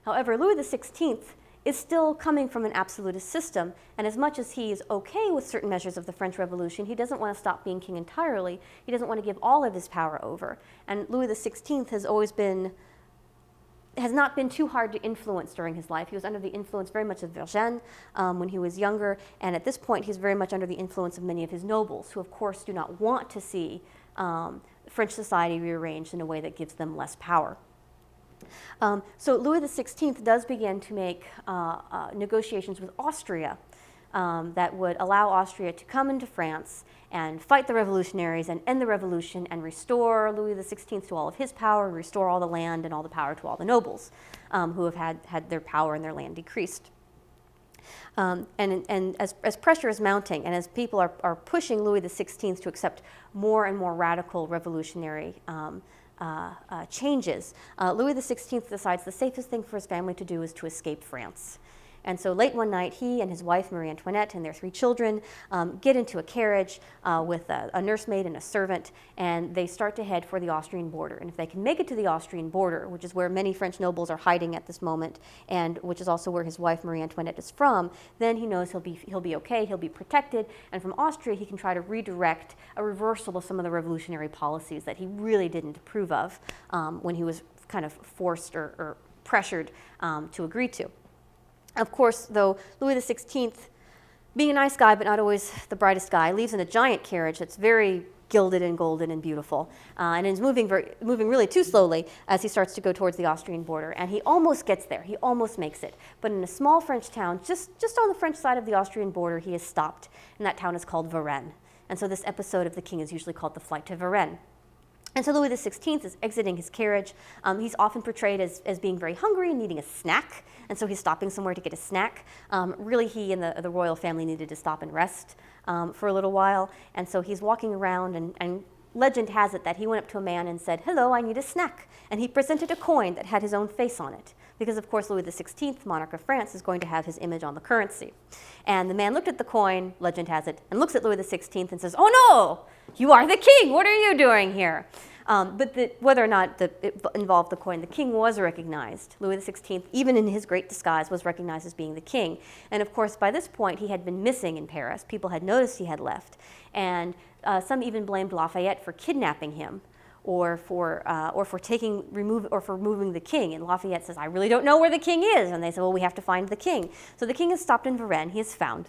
However, Louis XVI is still coming from an absolutist system, and as much as he is okay with certain measures of the French Revolution, he doesn't want to stop being king entirely. He doesn't want to give all of his power over. And Louis XVI has not been too hard to influence during his life. He was under the influence very much of Vergennes when he was younger, and at this point he's very much under the influence of many of his nobles, who of course do not want to see French society rearranged in a way that gives them less power. So Louis XVI does begin to make negotiations with Austria that would allow Austria to come into France and fight the revolutionaries and end the revolution and restore Louis XVI to all of his power, restore all the land and all the power to all the nobles who have had their power and their land decreased. And as pressure is mounting and as people are pushing Louis XVI to accept more and more radical revolutionary changes, Louis XVI decides the safest thing for his family to do is to escape France. And so late one night, he and his wife, Marie Antoinette, and their 3 children get into a carriage with a nursemaid and a servant, and they start to head for the Austrian border. And if they can make it to the Austrian border, which is where many French nobles are hiding at this moment, and which is also where his wife, Marie Antoinette, is from, then he knows he'll be okay, he'll be protected, and from Austria he can try to redirect a reversal of some of the revolutionary policies that he really didn't approve of when he was kind of forced or pressured to agree to. Of course, though, Louis XVI, being a nice guy but not always the brightest guy, leaves in a giant carriage that's very gilded and golden and beautiful, and is moving really too slowly as he starts to go towards the Austrian border. And he almost gets there. He almost makes it. But in a small French town, just on the French side of the Austrian border, he is stopped, and that town is called Varennes. And so this episode of The King is usually called The Flight to Varennes. And so Louis XVI is exiting his carriage. He's often portrayed as being very hungry and needing a snack, and so he's stopping somewhere to get a snack. Really, he and the royal family needed to stop and rest for a little while, and so he's walking around, and legend has it that he went up to a man and said, "Hello, I need a snack," and he presented a coin that had his own face on it, because of course Louis XVI, monarch of France, is going to have his image on the currency. And the man looked at the coin, legend has it, and looks at Louis XVI and says, "Oh no, you are the king, what are you doing here?" But whether or not it involved the coin, the king was recognized. Louis XVI, even in his great disguise, was recognized as being the king. And of course, by this point, he had been missing in Paris. People had noticed he had left. And some even blamed Lafayette for kidnapping him or for removing the king. And Lafayette says, "I really don't know where the king is." And they said, "Well, we have to find the king." So the king is stopped in Varennes. He is found.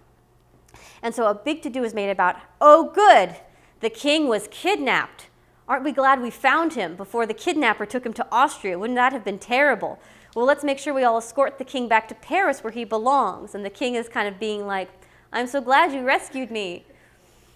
And so a big to-do is made about, "Oh, good, the king was kidnapped. Aren't we glad we found him before the kidnapper took him to Austria? Wouldn't that have been terrible? Well, let's make sure we all escort the king back to Paris where he belongs." And the king is kind of being like, "I'm so glad you rescued me,"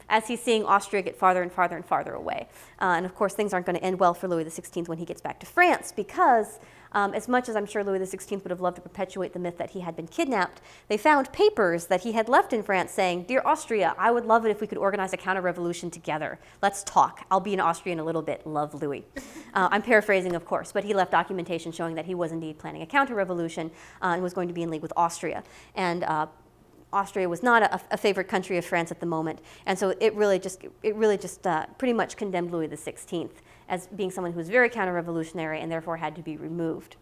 as he's seeing Austria get farther and farther and farther away. And of course, things aren't going to end well for Louis XVI when he gets back to France, because as much as I'm sure Louis XVI would have loved to perpetuate the myth that he had been kidnapped, they found papers that he had left in France saying, "Dear Austria, I would love it if we could organize a counter-revolution together. Let's talk. I'll be in Austria in a little bit. Love, Louis." I'm paraphrasing, of course, but he left documentation showing that he was indeed planning a counter-revolution and was going to be in league with Austria. And Austria was not a favorite country of France at the moment, and so it really just pretty much condemned Louis XVI as being someone who was very counter-revolutionary and therefore had to be removed.